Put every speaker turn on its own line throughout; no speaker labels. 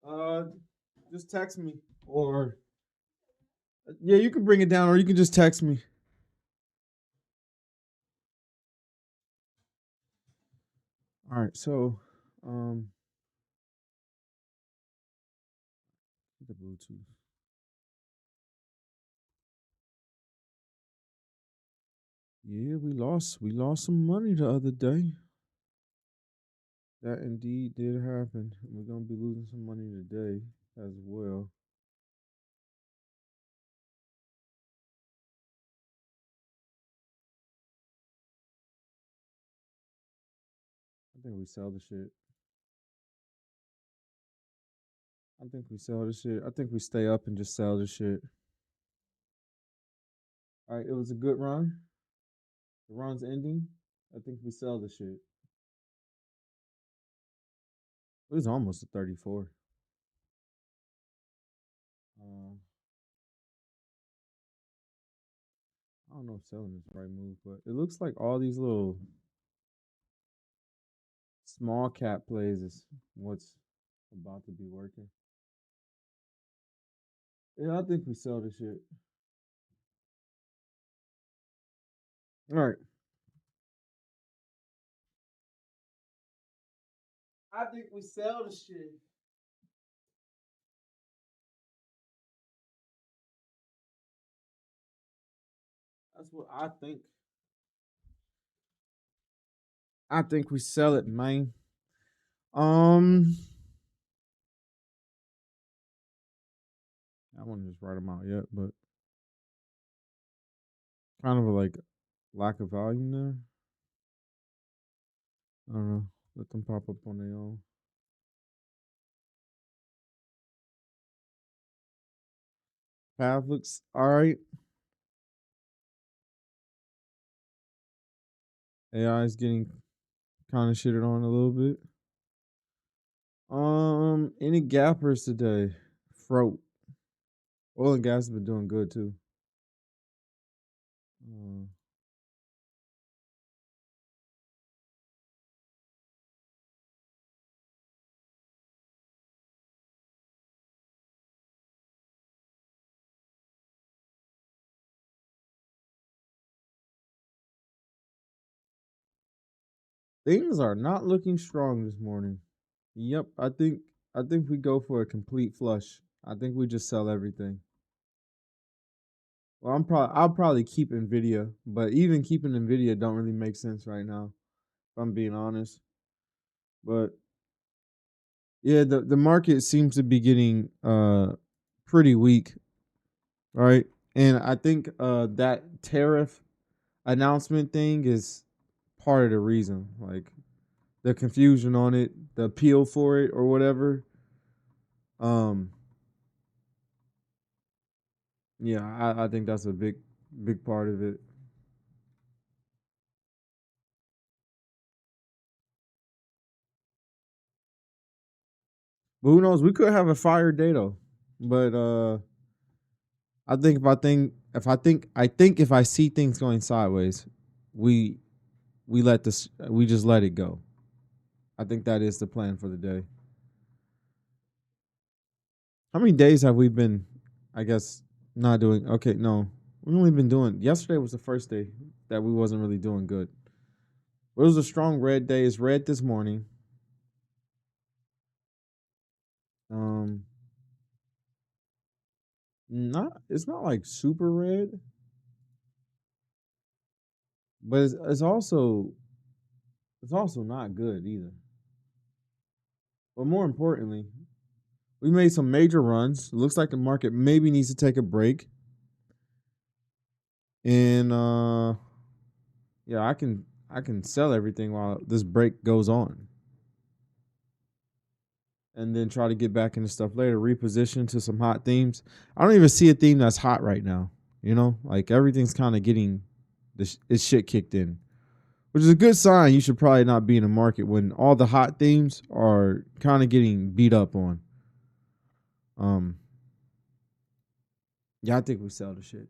Uh, just text me, or yeah, you can bring it down, or you can just text me. All right, so um, the Bluetooth. Yeah, we lost some money the other day. That indeed did happen. We're gonna be losing some money today as well. I think we sell the shit. I think we sell the shit. I think we stay up and just sell the shit. All right, it was a good run. The run's ending. I think we sell the shit. It was almost a 34. Uh, I don't know if selling is the right move, but it looks like all these little small cap plays is what's about to be working. Yeah, I think we sell the shit. All right. I think we sell the shit. That's what I think. I think we sell it, man. Um, I wouldn't just write them out yet, but kind of a like lack of volume there. I don't know. Let them pop up on their own. Path looks all right. AI is getting kind of shitted on a little bit. Any gappers today? Froat. Oil and gas has been doing good too. Uh, things are not looking strong this morning. Yep, I think we go for a complete flush. I think we just sell everything. Well, I'll probably keep Nvidia, but even keeping Nvidia don't really make sense right now, if I'm being honest. But yeah, the market seems to be getting pretty weak, right? And I think that tariff announcement thing is part of the reason. Like the confusion on it, the appeal for it or whatever. Um yeah, I think that's a big part of it. But who knows? We could have a fire day though. But I think if I see things going sideways, we we just let it go. I think that is the plan for the day. How many days have we been, I guess, not doing okay, no. We've only been doing yesterday was the first day that we wasn't really doing good. But it was a strong red day. It's red this morning. Um it's not like super red, but it's also not good either. But more importantly, we made some major runs. It looks like the market maybe needs to take a break. And yeah, I can sell everything while this break goes on. And then try to get back into stuff later, reposition to some hot themes. I don't even see a theme that's hot right now. Like everything's kind of getting its shit kicked in, which is a good sign. You should probably not be in the market when all the hot themes are kind of getting beat up on. Um, yeah, I think we sell the shit.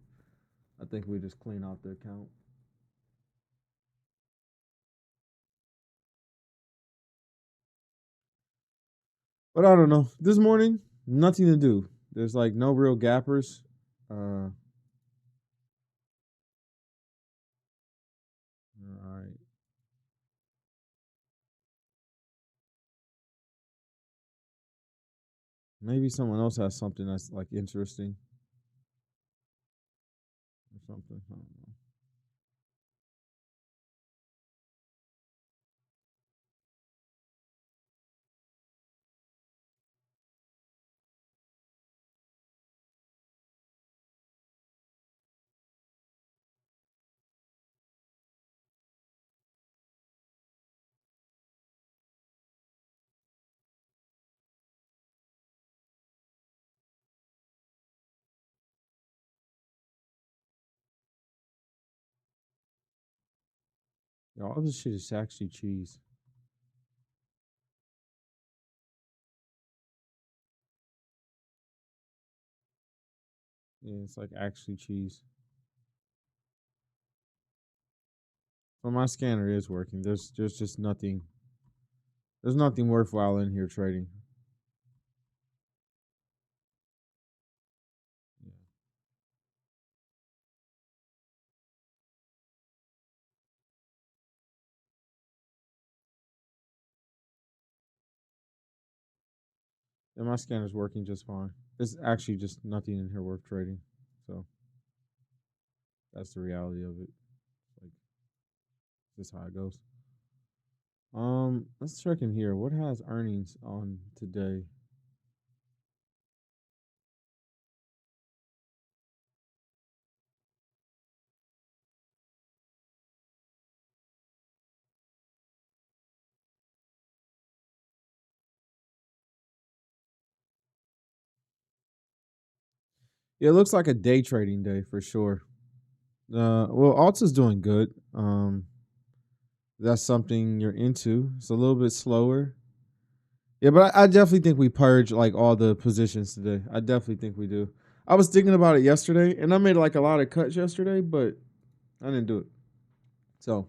I think we just clean out the account. But I don't know. This morning, nothing to do. There's like no real gappers. All right. Maybe someone else has something that's like interesting or something. I don't know. Yeah, all this shit is actually cheese. Yeah, it's like actually cheese. But my scanner is working. There's just nothing. There's nothing worthwhile in here trading. Yeah. And my scanner's working just fine. There's actually just nothing in here worth trading. So that's the reality of it. Like this is how it goes. Let's check in here. What has earnings on today? Yeah, it looks like a day trading day for sure. Well, Alta's doing good. That's something you're into. It's a little bit slower. Yeah, but I definitely think we purge like all the positions today. I definitely think we do. I was thinking about it yesterday, and I made like a lot of cuts yesterday, but I didn't do it. So,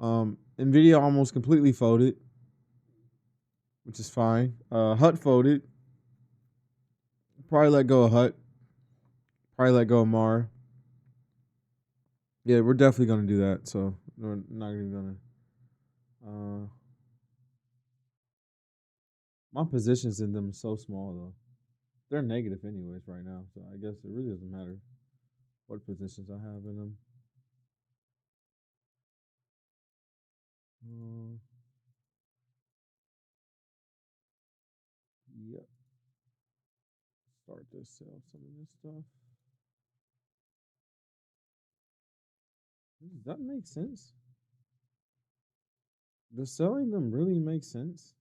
Nvidia almost completely folded, which is fine. Hut folded. Probably let go of Hut. Probably let go of Mar. Yeah, we're definitely gonna do that. So we're not even gonna. Uh, my positions in them are so small though. They're negative anyways right now, so I guess it really doesn't matter what positions I have in them. Uh, yep. Start to sell some of this stuff. Does that make sense? Does selling them really make sense?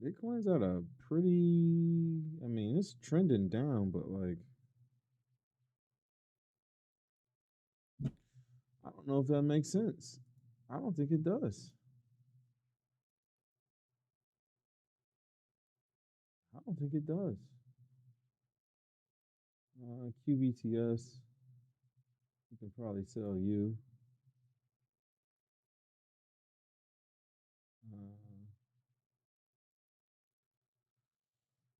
Bitcoin's at a pretty. I mean, it's trending down, but like, I don't know if that makes sense. I don't think it does. I don't think it does. QBTS, you can probably sell you. Uh,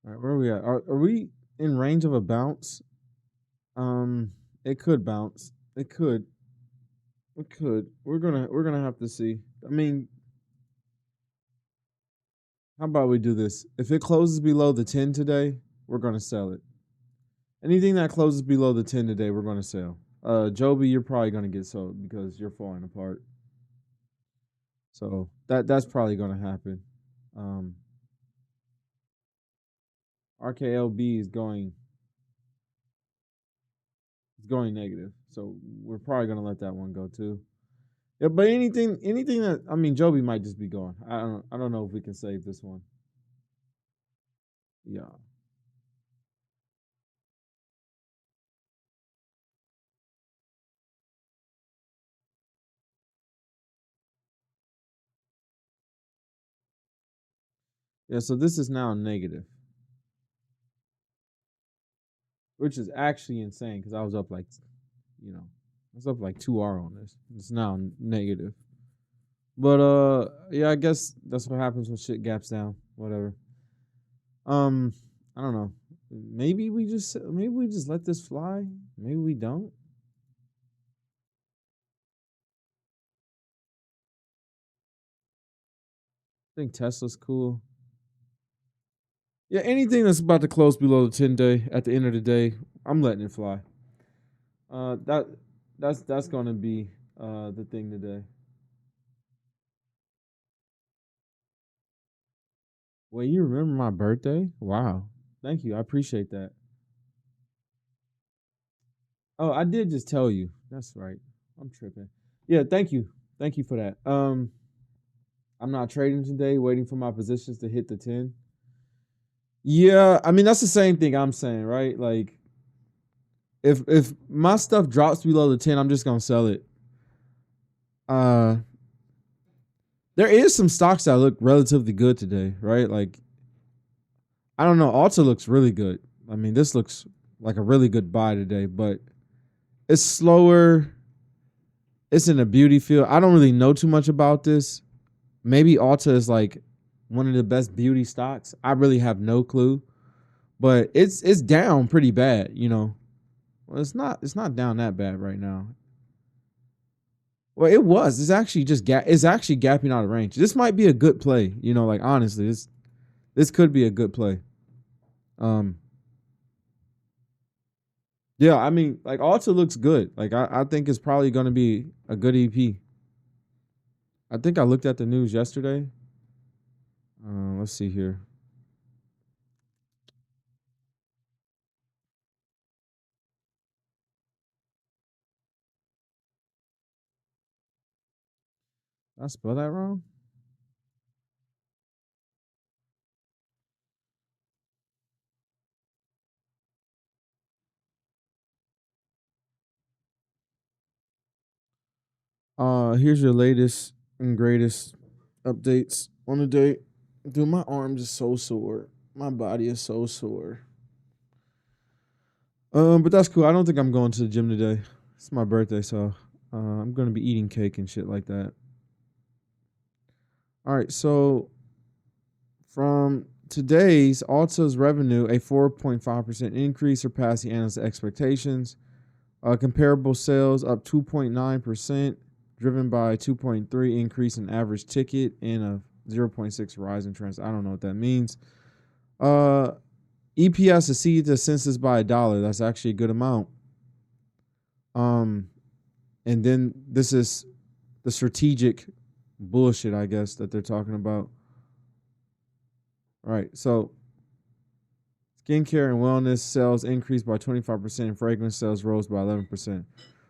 all right, where are we at? Are we in range of a bounce? Um, it could bounce. It could. It could. We're gonna have to see. I mean, how about we do this? If it closes below the 10 today, we're gonna sell it. Anything that closes below the 10 today, we're gonna sell. Joby, you're probably gonna get sold because you're falling apart. So that's probably gonna happen. Um, RKLB is going negative. So we're probably gonna let that one go too. Yeah, but anything that I mean, Joby might just be gone. I don't know if we can save this one. Yeah. Yeah, so this is now negative, which is actually insane because I was up like, I was up like 2R on this. It's now negative. But yeah, I guess that's what happens when shit gaps down. Whatever. Um, I don't know. Maybe we just let this fly. Maybe we don't. I think Tesla's cool. Yeah, anything that's about to close below the 10-day at the end of the day, I'm letting it fly. That that's gonna be the thing today. Wait, you remember my birthday? Wow. Thank you. I appreciate that. Oh, I did just tell you. That's right. I'm tripping. Yeah, thank you. Thank you for that. I'm not trading today, waiting for my positions to hit the 10. Yeah, I mean that's the same thing I'm saying, right? Like if my stuff drops below the 10, I'm just gonna sell it. Uh there is some stocks that look relatively good today, right? Like I don't know, Alta looks really good. I mean, this looks like a really good buy today, but it's slower. It's in a beauty field. I don't really know too much about this. Maybe Alta is like one of the best beauty stocks. I really have no clue, but it's down pretty bad, you know. Well, it's not down that bad right now. Well, it was. It's actually it's actually gapping out of range. This might be a good play, you know, like honestly, this could be a good play. Um yeah, I mean, like Alta looks good. Like I think it's probably gonna be a good EP. I think I looked at the news yesterday. Let's see here. Did I spell that wrong? Here's your latest and greatest updates on the day. Dude, my arms is so sore. My body is so sore. But that's cool. I don't think I'm going to the gym today. It's my birthday, so I'm gonna be eating cake and shit like that. All right, so from today's Alta's revenue, a 4.5% increase, surpassing analyst expectations. Comparable sales up 2.9%, driven by a 2.3 increase in average ticket and a 0.6 rise in trends. I don't know what that means. Uh, EPS exceeded the census by $1. That's actually a good amount. Um, and then this is the strategic bullshit, I guess, that they're talking about. All right, so skincare and wellness sales increased by 25%, and fragrance sales rose by 11%.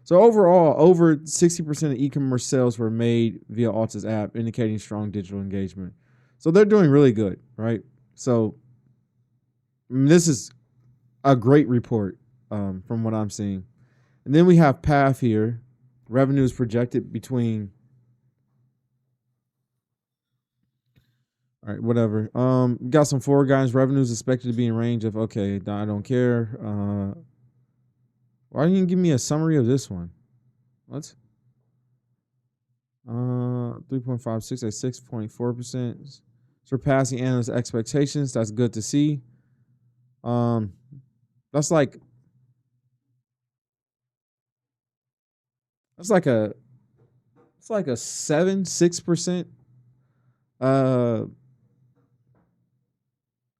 So overall, over 60% of e-commerce sales were made via Alta's app, indicating strong digital engagement. So they're doing really good, right? So this is a great report from what I'm seeing. And then we have Path here. Revenue is projected between. All right, whatever. Got some forward guidance. Revenues expected to be in range of okay. I don't care. Why didn't you give me a summary of this one? What? 3.56 at 6.4%, surpassing analyst expectations. That's good to see. Um, that's like that's like a it's like a 6%. Uh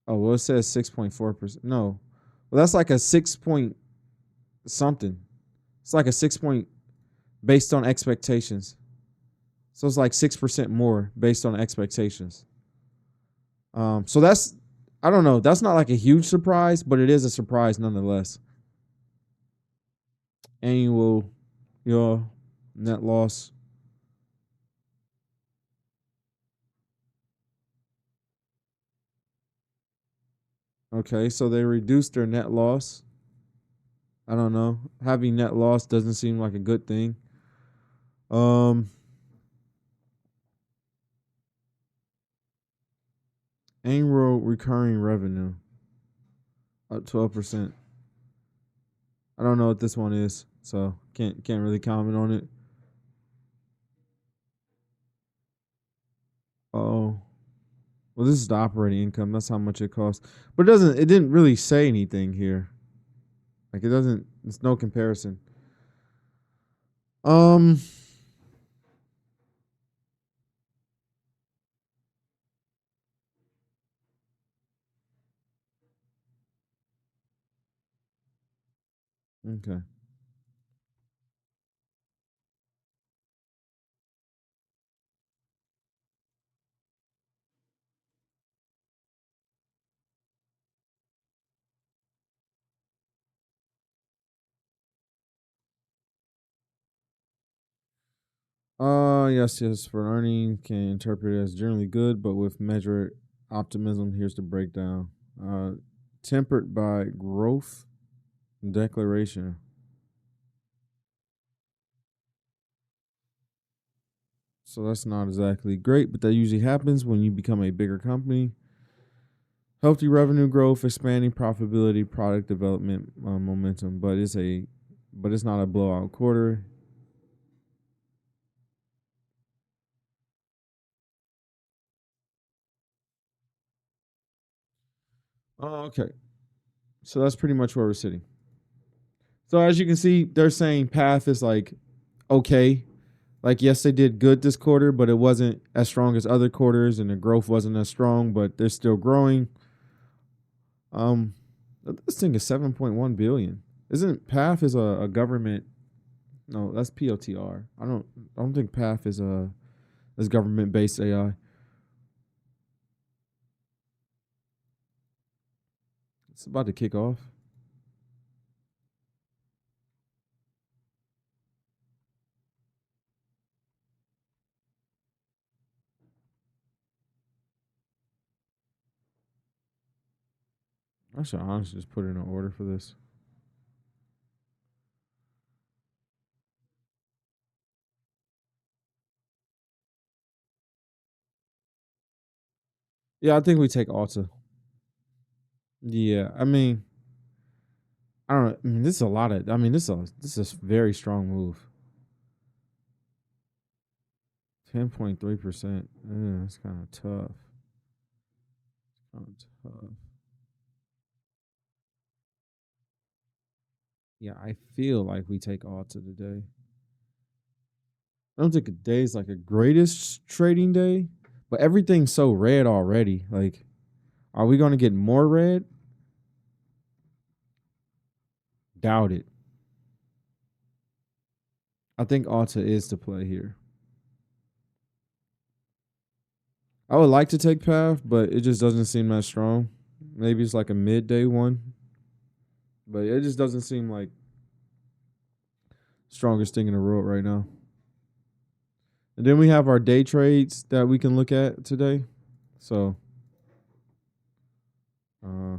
oh, well it says 6.4%. No, well that's like a 6 point something. It's like a 6 point based on expectations. So it's like 6% more based on expectations. So that's I don't know. That's not like a huge surprise, but it is a surprise nonetheless. Annual, your net loss. Okay, so they reduced their net loss. I don't know. Having net loss doesn't seem like a good thing. Um, annual recurring revenue up 12%. I don't know what this one is, so can't really comment on it. Well, this is the operating income. That's how much it costs. But it didn't really say anything here. Like it doesn't. It's no comparison. Um. Okay. Yes. For earning can interpret it as generally good, but with measured optimism. Here's the breakdown. Uh, Tempered by growth declaration. So that's not exactly great, but that usually happens when you become a bigger company. Healthy revenue growth, expanding profitability, product development momentum, but it's not a blowout quarter. Oh, okay. So that's pretty much where we're sitting. So as you can see, they're saying path is like okay. Like yes, they did good this quarter, but it wasn't as strong as other quarters, and the growth wasn't as strong, but they're still growing. Um, this thing is 7.1 billion. Isn't Path is a government? No, that's POTR. I don't think Path is government based AI. It's about to kick off. I should honestly just put in an order for this. Yeah, I think we take Alta. Yeah, I mean, I don't know. I mean, this is a lot of. I mean, this is a very strong move. 10.3%. Yeah, that's kind of tough. Kind of tough. Yeah, I feel like we take Alta today. I don't think today's like a greatest trading day, but everything's so red already. Like, are we going to get more red? Doubt it. I think Alta is to play here. I would like to take Path, but it just doesn't seem that strong. Maybe it's like a midday one, but it just doesn't seem like strongest thing in the world right now. And then we have our day trades that we can look at today. So, uh,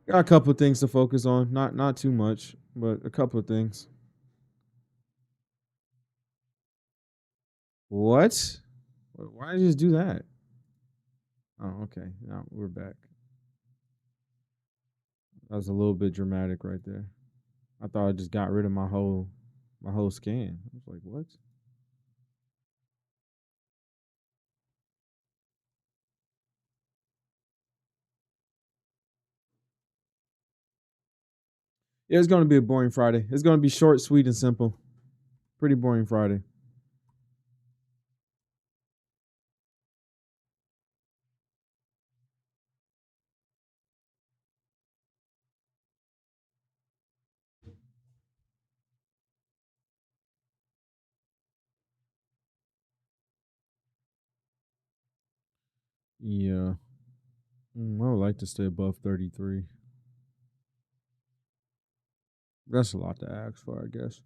got a couple of things to focus on. Not too much, but a couple of things. What? Why did you just do that? Oh, okay. Now we're back. That was a little bit dramatic right there. I thought I just got rid of my whole scan. I was like, what? Yeah, it's gonna be a boring Friday. It's gonna be short, sweet, and simple. Pretty boring Friday. Yeah. I would like to stay above 33. That's a lot to ask for, I guess.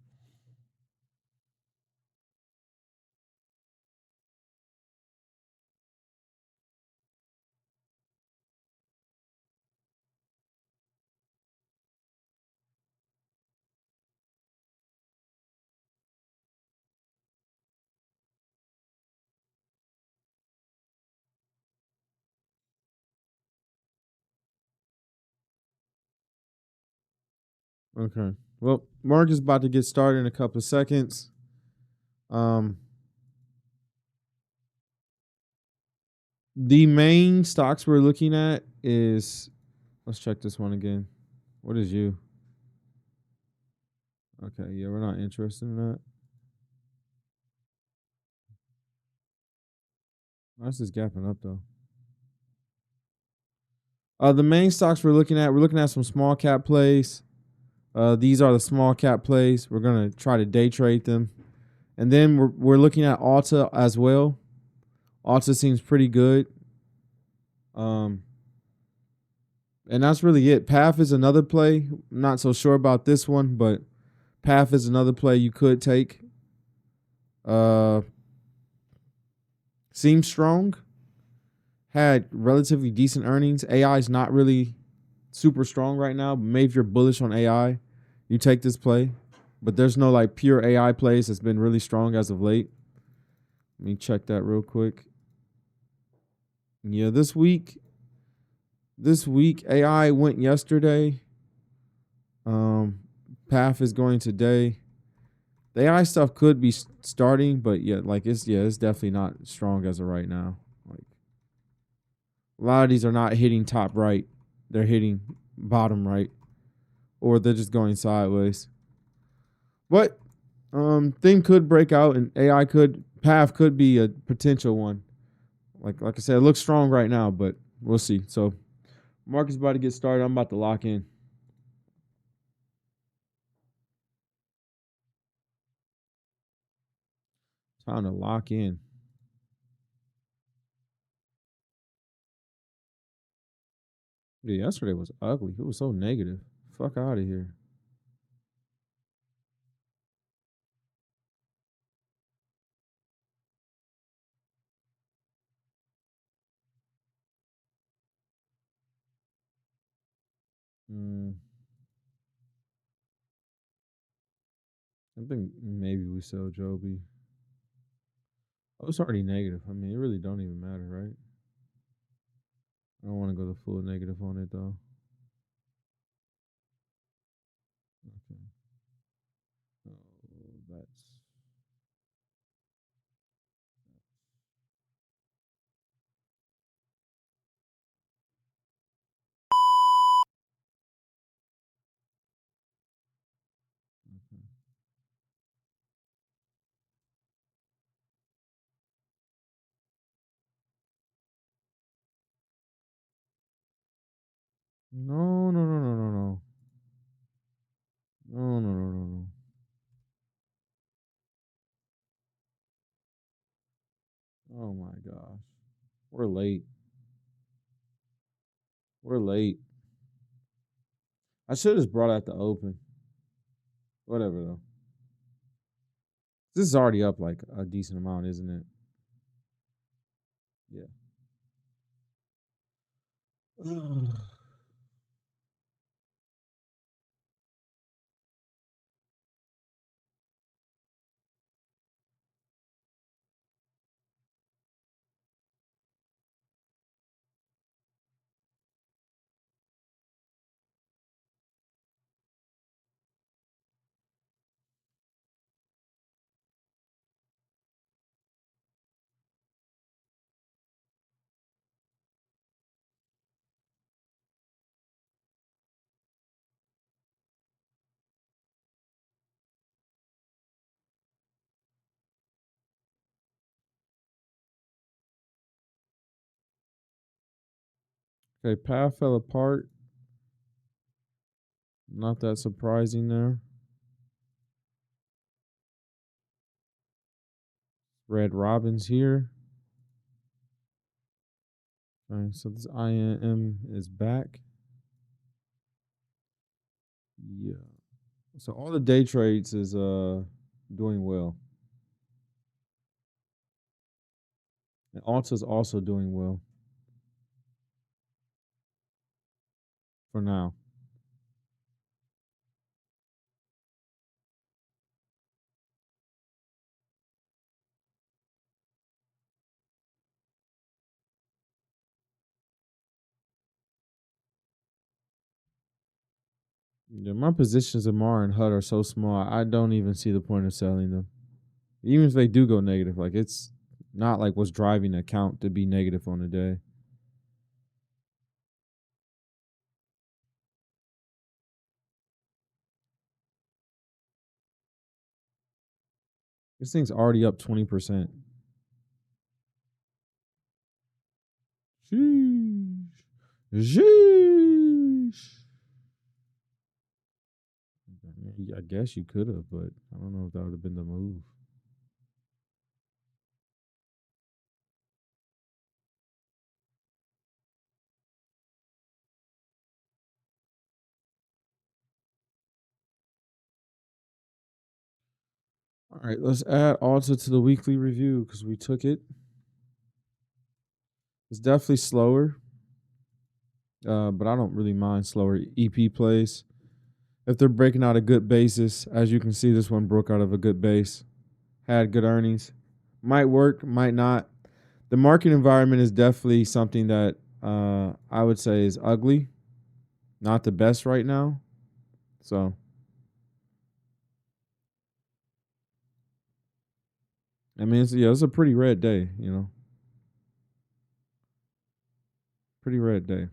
Okay. Well, Mark is about to get started in a couple of seconds. Um, The main stocks we're looking at is, let's check this one again. What is you? Okay, yeah, we're not interested in that. Why is this gapping up though? The main stocks we're looking at some small cap plays. These are the small cap plays. We're gonna try to day trade them, and then we're looking at Alta as well. Alta seems pretty good. Um, and that's really it. PAF is another play. Not so sure about this one, but PAF is another play you could take. Uh, Seems strong. Had relatively decent earnings. AI is not really super strong right now. But maybe if you're bullish on AI, you take this play. But there's no like pure AI plays that's been really strong as of late. Let me check that real quick. Yeah, this week AI went yesterday. PAF is going today. The AI stuff could be starting, but it's definitely not strong as of right now. Like a lot of these are not hitting top right; they're hitting bottom right, or they're just going sideways. But thing could break out, and AI could PAF could be a potential one. Like I said, it looks strong right now, but we'll see. So market's about to get started. I'm about to lock in. Time to lock in. Yeah, yesterday was ugly. It was so negative. Fuck out of here. Mm, I think maybe we sell Joby. Oh, it's already negative. I mean, it really don't even matter, right? I don't want to go the full negative on it though. Okay. Oh, that's okay. No, no, no, no, no, no. No, no, no, no, no. Oh my gosh. We're late. We're late. I should have just brought out the open. Whatever though. This is already up like a decent amount, isn't it? Yeah. Okay, path fell apart. Not that surprising there. Red Robin's here. All right, so this IM is back. Yeah. So all the day trades is doing well. And Alta's also doing well for now. Yeah, my positions in Mar and HUD are so small. I don't even see the point of selling them. Even if they do go negative, like not like what's driving the account to be negative on the day. This thing's already up 20%. Sheesh. Sheesh. I guess you could have, but I don't know if that would have been the move. All right, let's add Alta to the weekly review because we took it. It's definitely slower, but I don't really mind slower EP plays. If they're breaking out a good basis, as you can see, this one broke out of a good base, had good earnings. Might work, might not. The market environment is definitely something that I would say is ugly, not the best right now. So, I mean, it's a pretty red day, pretty red day.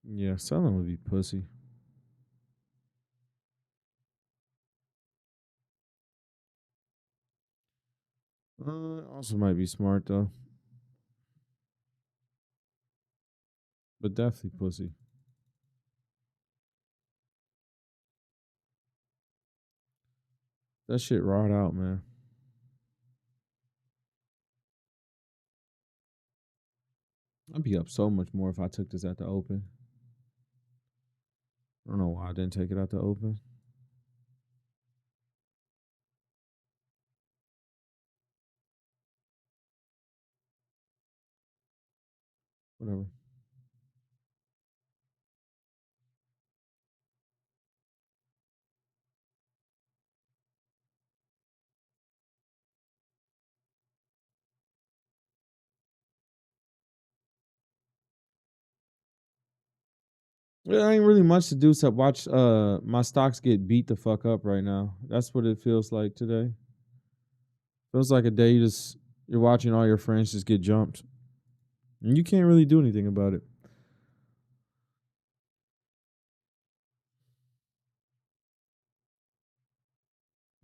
Yeah, selling would be pussy. Also might be smart though, but definitely pussy. That shit rawed out, man. I'd be up so much more if I took this at the open. I don't know why I didn't take it at the open. Whatever. Yeah, ain't really much to do except watch my stocks get beat the fuck up right now. That's what it feels like today. Feels like a day you're watching all your friends just get jumped. And you can't really do anything about it.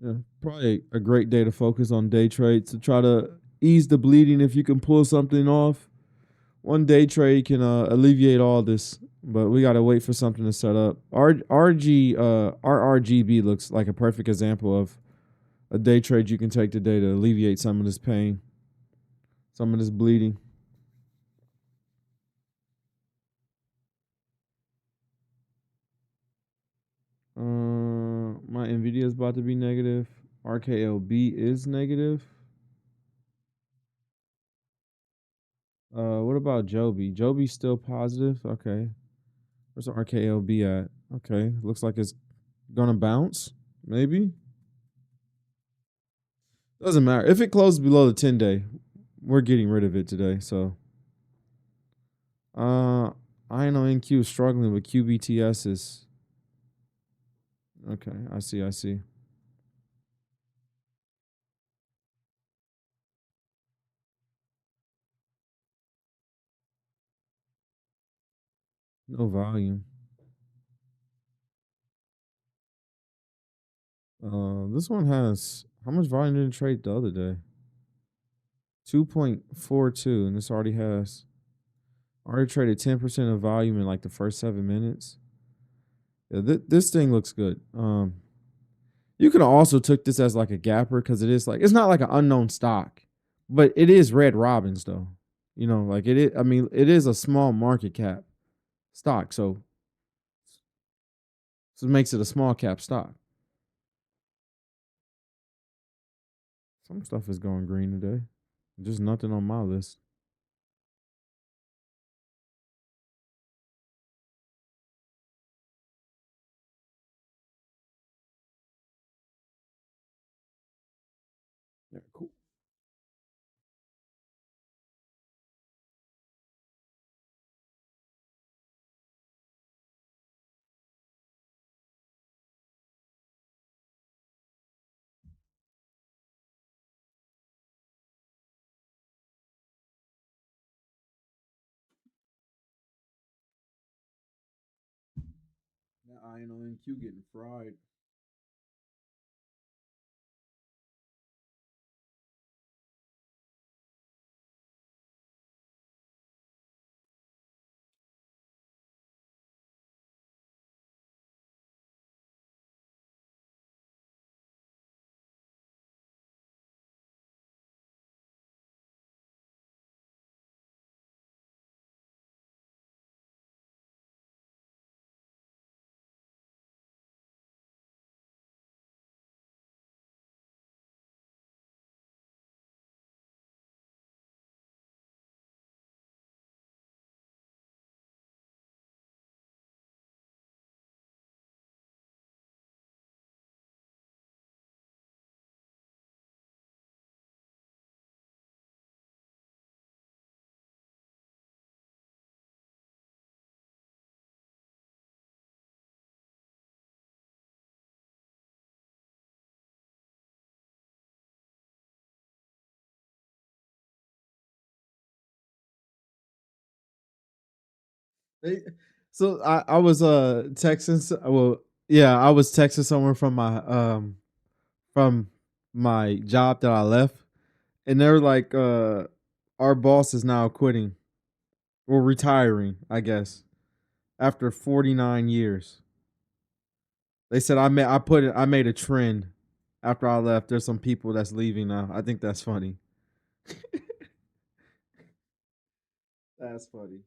Yeah, probably a great day to focus on day trades to try to ease the bleeding if you can pull something off. One day trade can alleviate all this, but we gotta wait for something to set up. RRGB looks like a perfect example of a day trade you can take today to alleviate some of this pain, some of this bleeding. My Nvidia is about to be negative. RKLB is negative. What about Joby? Joby's still positive. Okay. Where's the RKLB at? Okay. Looks like it's gonna bounce. Maybe. Doesn't matter. If it closes below the 10-day, we're getting rid of it today. So uh INO is struggling with QBTS is okay. I see. No volume. This one has how much volume did it trade the other day? 2.42, and this already traded 10% of volume in like the first 7 minutes. Yeah, this thing looks good. You could have also took this as like a gapper because it is like it's not like an unknown stock, but it is Red Robins though. Like it is. I mean, it is a small market cap stock, so it makes it a small cap stock. Some stuff is going green today. Just nothing on my list. Yeah, cool. That INONQ getting fried. They, so I was texting well, yeah, I was texting someone from my job that I left, and they're like our boss is now quitting or retiring, I guess, after 49 years. They said I made a trend after I left. There's some people that's leaving now. I think that's funny. That's funny.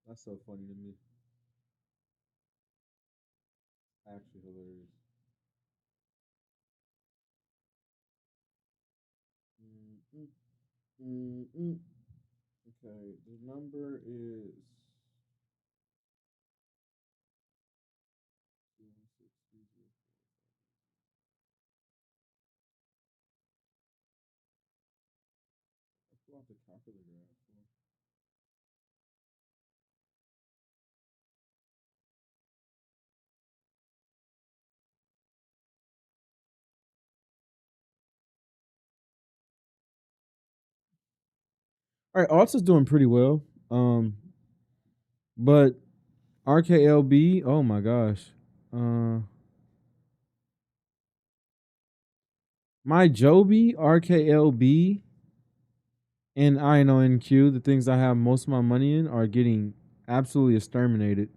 That's so funny to me. Actually hilarious. Mm-mm, mm-mm. Okay, the number is I pull out the calculator app. All right, Alts is doing pretty well. But RKLB, oh my gosh. Uh my Joby, RKLB, and INONQ, the things I have most of my money in, are getting absolutely exterminated.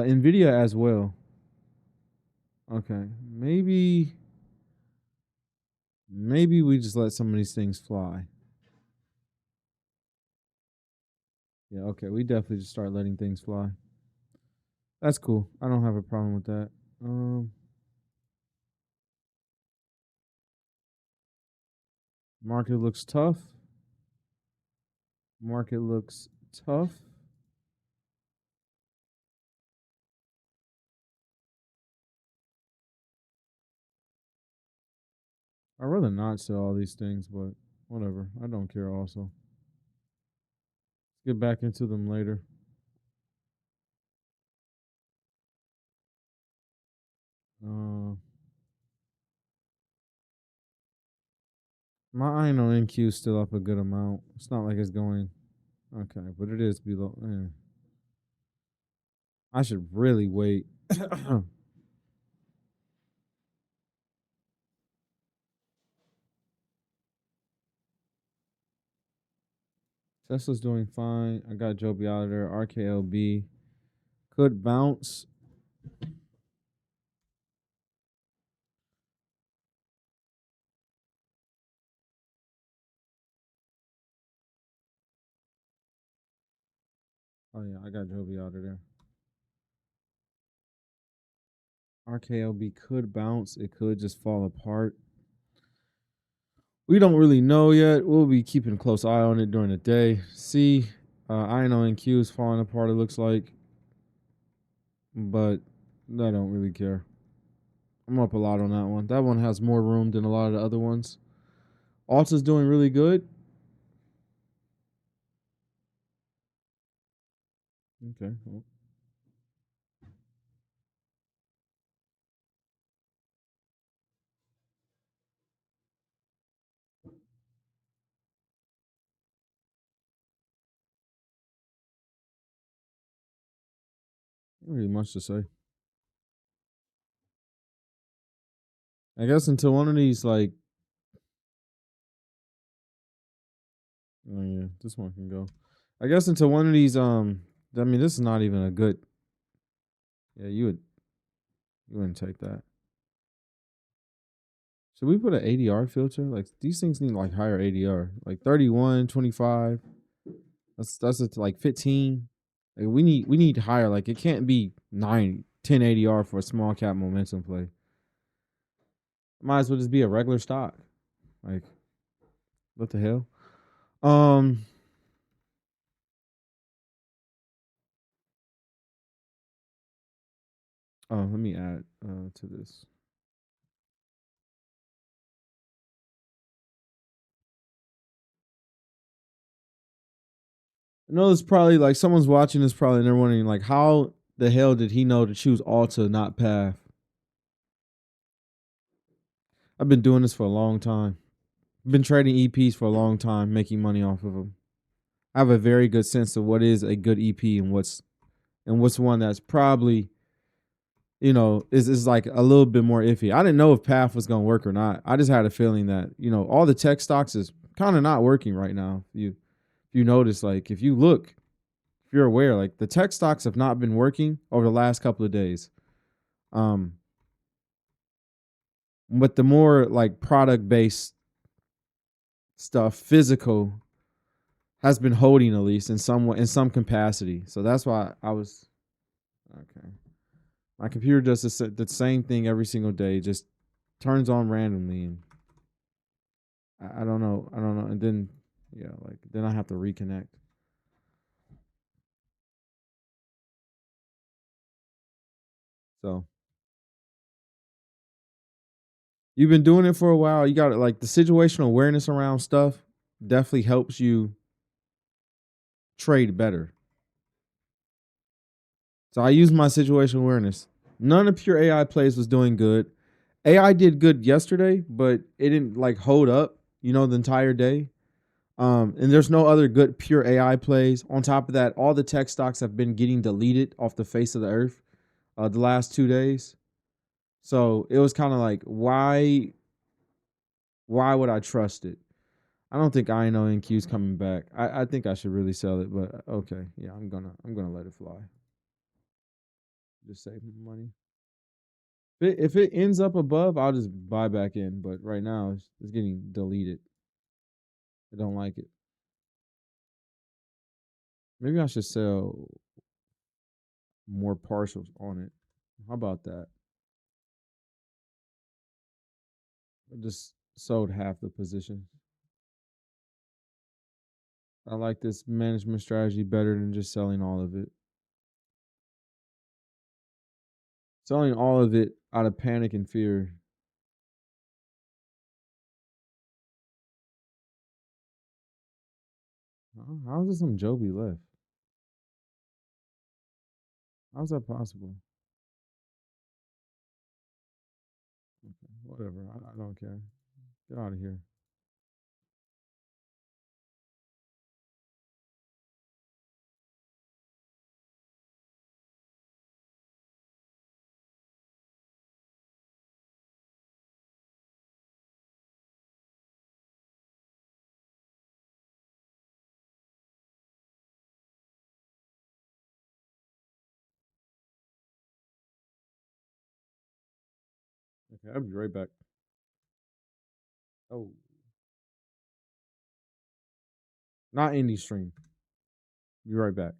Nvidia as well. Okay. Maybe we just let some of these things fly. Yeah, okay. We definitely just start letting things fly. That's cool. I don't have a problem with that. Um Market looks tough. Market looks tough. I'd rather not sell all these things, but whatever. I don't care also. Get back into them later. Uh, my INO NQ is still up a good amount. It's not like it's going okay, but it is below. I should really wait. Tesla's doing fine. I got Joby out of there. RKLB could bounce. Oh yeah, I got Joby out of there. RKLB could bounce. It could just fall apart. We don't really know yet. We'll be keeping a close eye on it during the day. See, INO NQ is falling apart. It looks like, but I don't really care. I'm up a lot on that one. That one has more room than a lot of the other ones. Alta's doing really good. Okay. Well, not really much to say. I guess until one of these like, oh yeah, this one can go. I guess until one of these I mean, this is not even a good. Yeah, you wouldn't take that. Should we put an ADR filter? Like these things need like higher ADR, like 31, 25. That's it to like 15. Like we need higher. Like it can't be 90, 10 ADR for a small cap momentum play. Might as well just be a regular stock. Like what the hell? Um. Oh, let me add to this. I know it's probably like someone's watching this probably and they're wondering like how the hell did he know to choose Alta, not Path? I've been doing this for a long time. I've been trading EPs for a long time, making money off of them. I have a very good sense of what is a good EP and what's one that's probably is like a little bit more iffy. I didn't know if Path was gonna work or not. I just had a feeling that all the tech stocks is kind of not working right now. If you notice, like if you look, if you're aware, like the tech stocks have not been working over the last couple of days. Um, but the more like product based stuff, physical, has been holding at least in some capacity. So that's why I was okay. My computer does the same thing every single day, just turns on randomly, and I don't know, and then yeah, like then I have to reconnect. So you've been doing it for a while. You got like the situational awareness around stuff definitely helps you trade better. So I use my situational awareness. None of pure AI plays was doing good. AI did good yesterday, but it didn't like hold up, the entire day. And there's no other good pure AI plays. On top of that, all the tech stocks have been getting deleted off the face of the earth the last 2 days. So it was kind of like, why would I trust it? I don't think INO NQ is coming back. I think I should really sell it, but okay, yeah, I'm gonna let it fly. Just save money. If it ends up above, I'll just buy back in. But right now, it's getting deleted. I don't like it. Maybe I should sell more partials on it. How about that? I just sold half the position. I like this management strategy better than just selling all of it. Selling all of it out of panic and fear. How is this some Joby left? How's that possible? Okay, whatever. I don't care. Get out of here. Okay, I'll be right back. Oh, not indie stream. Be right back.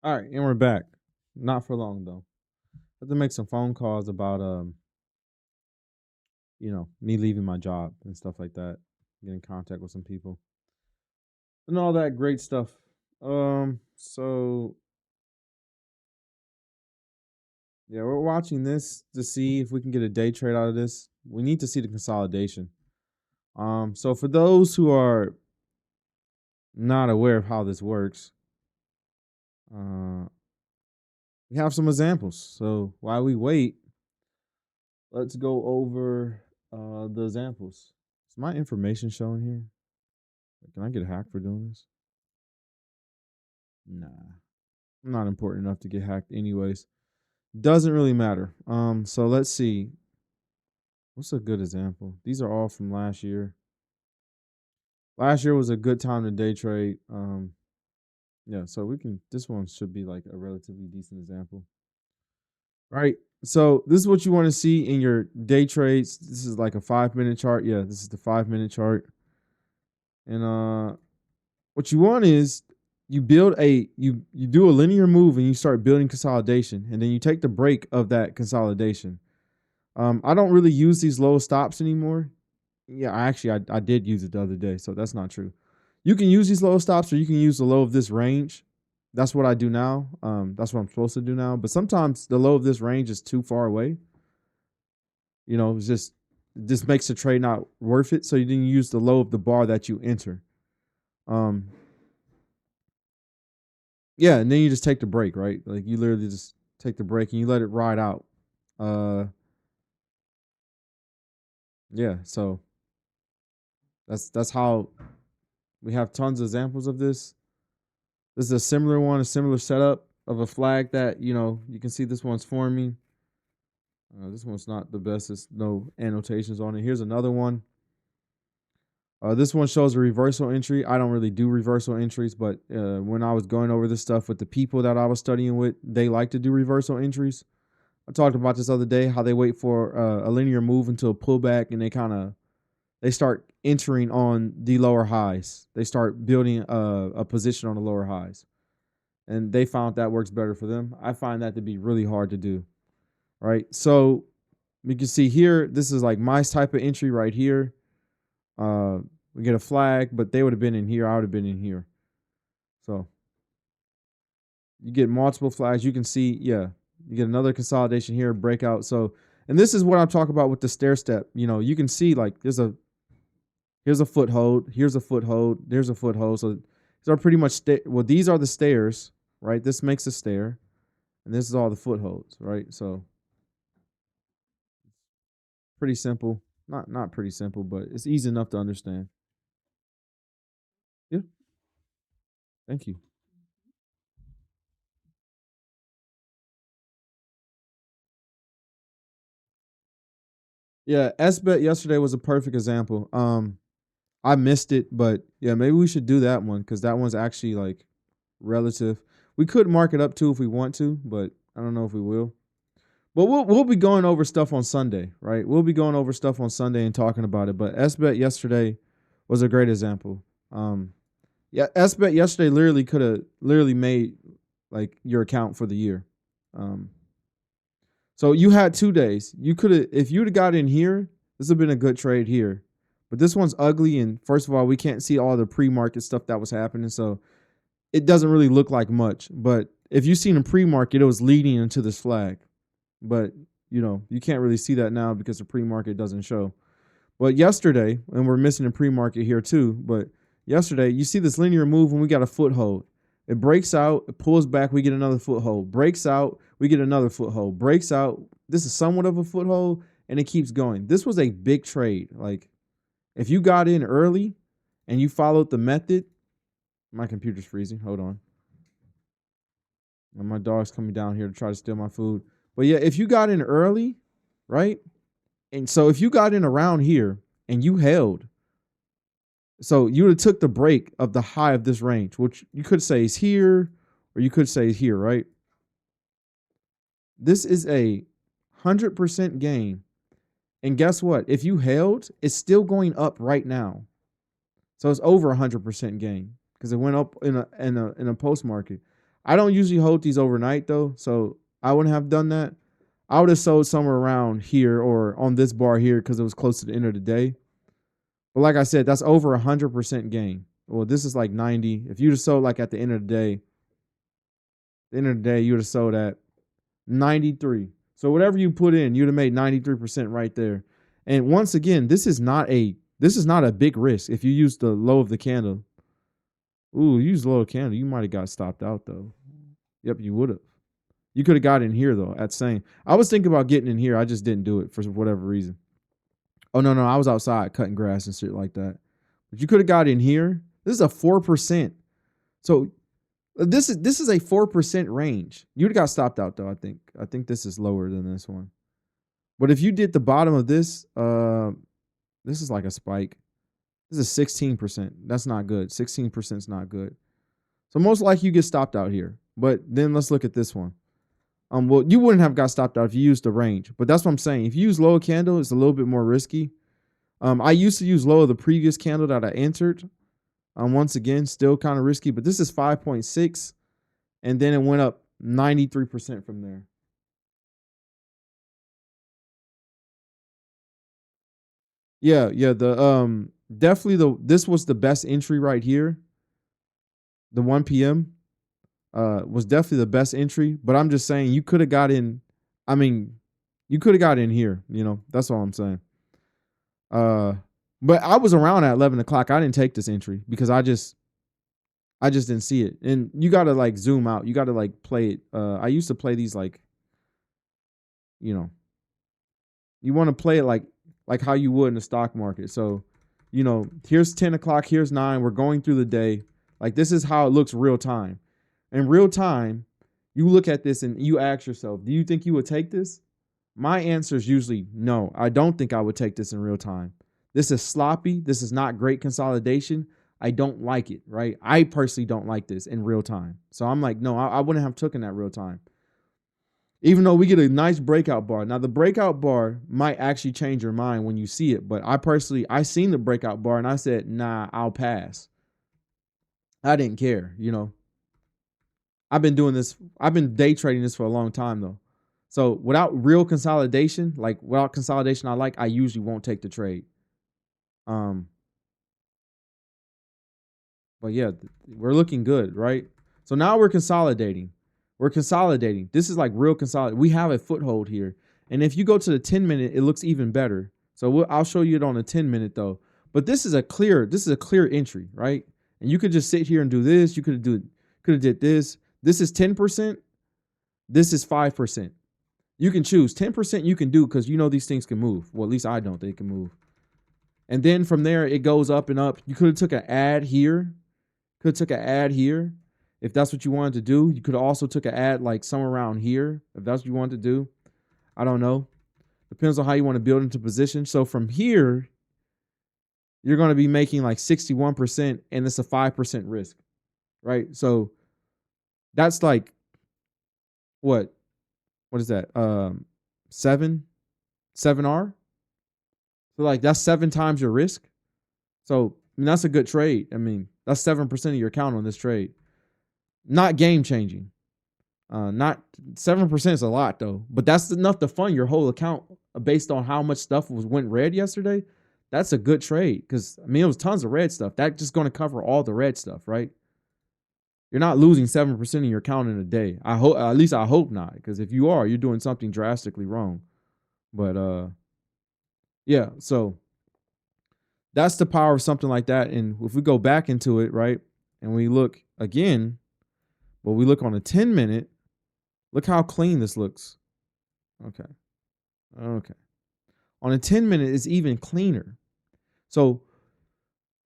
All right, and we're back. Not for long though. I have to make some phone calls about me leaving my job and stuff like that. Get in contact with some people and all that great stuff. So yeah, we're watching this to see if we can get a day trade out of this. We need to see the consolidation. So for those who are not aware of how this works, uh, We have some examples. So while we wait, let's go over the examples. Is my information showing here? Can I get hacked for doing this? Nah, I'm not important enough to get hacked anyways. Doesn't really matter. So let's see. What's a good example? These are all from last year. Last year was a good time to day trade. Yeah, so we can this one should be like a relatively decent example. Right. So this is what you want to see in your day trades. This is like a 5 minute chart. Yeah, this is the 5 minute chart. And what you want is you do a linear move and you start building consolidation, and then you take the break of that consolidation. I don't really use these low stops anymore. Yeah, I did use it the other day, so that's not true. You can use these low stops, or you can use the low of this range. That's what I do now. That's what I'm supposed to do now. But sometimes the low of this range is too far away. It's just this makes the trade not worth it. So you didn't use the low of the bar that you enter. Um, yeah, and then you just take the break, right? Like you literally just take the break and you let it ride out. Uh, yeah. So that's how we have tons of examples of this. This is a similar one, a similar setup of a flag that you can see this one's forming. This one's not the best. There's no annotations on it. Here's another one. This one shows a reversal entry. I don't really do reversal entries, but when I was going over this stuff with the people that I was studying with, they like to do reversal entries. I talked about this other day, how they wait for a linear move until a pullback, and they start entering on the lower highs. They start building a position on the lower highs, and they found that works better for them. I find that to be really hard to do. Right, so you can see here, this is like my type of entry right here. We get a flag, but they would have been in here. I would have been in here. So you get multiple flags. You can see, yeah, you get another consolidation here, breakout. So, and this is what I'm talking about with the stair step. You can see like here's a foothold, here's a foothold, there's a foothold. So these are pretty much these are the stairs, right? This makes a stair, and this is all the footholds, right? So pretty simple. Not pretty simple, but it's easy enough to understand. Yeah, thank you. Yeah, SBet yesterday was a perfect example. I missed it, but yeah, maybe we should do that one because that one's actually like relative. We could mark it up too if we want to, but I don't know if we will. But we'll be going over stuff on Sunday, right? We'll be going over stuff on Sunday and talking about it. But SBet yesterday was a great example. Yeah, SBet yesterday literally could have literally made like your account for the year. Um, so you had 2 days. You could have, if you'd have got in here, this would have been a good trade here. But this one's ugly, and first of all, we can't see all the pre-market stuff that was happening, so it doesn't really look like much. But if you seen in pre-market, it was leading into this flag. But you can't really see that now because the pre-market doesn't show. But yesterday, and we're missing a pre-market here too, but yesterday, you see this linear move when we got a foothold. It breaks out, it pulls back, we get another foothold. Breaks out, we get another foothold. Breaks out. This is somewhat of a foothold, and it keeps going. This was a big trade. Like, if you got in early and you followed the method, my computer's freezing. Hold on. And my dog's coming down here to try to steal my food. But yeah, if you got in early, right? And so if you got in around here and you held, so you would have took the break of the high of this range, which you could say is here, or you could say is here, right? This is a 100% gain. And guess what? If you held, it's still going up right now. So it's over 100% gain because it went up in a post market. I don't usually hold these overnight though, so I wouldn't have done that. I would have sold somewhere around here or on this bar here because it was close to the end of the day. But like I said, that's over 100% gain. Well, this is like 90. If you'd have sold like at the end of the day, you'd have sold at 93. So whatever you put in, you'd have made 93% right there. And once again, this is not a big risk if you use the low of the candle. Ooh, use low of candle, you might have got stopped out though. Yep, you would have. You could have got in here though at same. I was thinking about getting in here. I just didn't do it for whatever reason. Oh no, I was outside cutting grass and shit like that. But you could have got in here. This is a 4%. So this is a 4% range. You'd have got stopped out though, I think. I think this is lower than this one. But if you did the bottom of this, this is like a spike. This is 16%. That's not good. 16% is not good. So most likely you get stopped out here. But then let's look at this one. Well, you wouldn't have got stopped out if you used the range, but that's what I'm saying. If you use lower candle, it's a little bit more risky. I used to use low of the previous candle that I entered. Once again, still kind of risky, but this is 5.6, and then it went up 93% from there. Yeah. The definitely this was the best entry right here. The 1 p.m. Was definitely the best entry, but I'm just saying you could have got in. I mean, you could have got in here. That's all I'm saying. But I was around at 11 o'clock. I didn't take this entry because I just didn't see it. And you got to like zoom out. You got to like play it. I used to play these like, you want to play it like how you would in the stock market. So, here's 10 o'clock, here's 9. We're going through the day. Like this is how it looks real time. In real time, you look at this and you ask yourself, do you think you would take this? My answer is usually no. I don't think I would take this in real time. This is sloppy. This is not great consolidation. I don't like it, right? I personally don't like this in real time. So I'm like, no, I wouldn't have taken that real time. Even though we get a nice breakout bar. Now, the breakout bar might actually change your mind when you see it. But I seen the breakout bar and I said, nah, I'll pass. I didn't care, I've been doing this. I've been day trading this for a long time though. So without real consolidation, I usually won't take the trade. But yeah, we're looking good, right? So now we're consolidating. This is like real consolidation. We have a foothold here. And if you go to the 10-minute, it looks even better. So I'll show you it on the 10-minute though. But this is a clear entry, right? And you could just sit here and do this. You could have did this. This is 10%. This is 5%. You can choose 10%. You can do because these things can move. Well, at least I don't. They can move. And then from there, it goes up and up. You could have took an ad here. If that's what you wanted to do. You could have also took an ad like somewhere around here. If that's what you wanted to do. I don't know. Depends on how you want to build into position. So from here, you're going to be making like 61% and it's a 5% risk, right? So that's like what is that? 7R. So like that's 7 times your risk. So that's a good trade. I mean, that's 7% of your account on this trade. Not game changing. Not 7% is a lot though, but that's enough to fund your whole account based on how much stuff went red yesterday. That's a good trade because it was tons of red stuff. That's just going to cover all the red stuff, right? You're not losing 7% of your account in a day. I hope, at least I hope not, because if you are, you're doing something drastically wrong. But yeah, so that's the power of something like that. And if we go back into it, right, and we look again, but we look on a 10-minute, look how clean this looks. Okay. On a 10-minute, it's even cleaner. So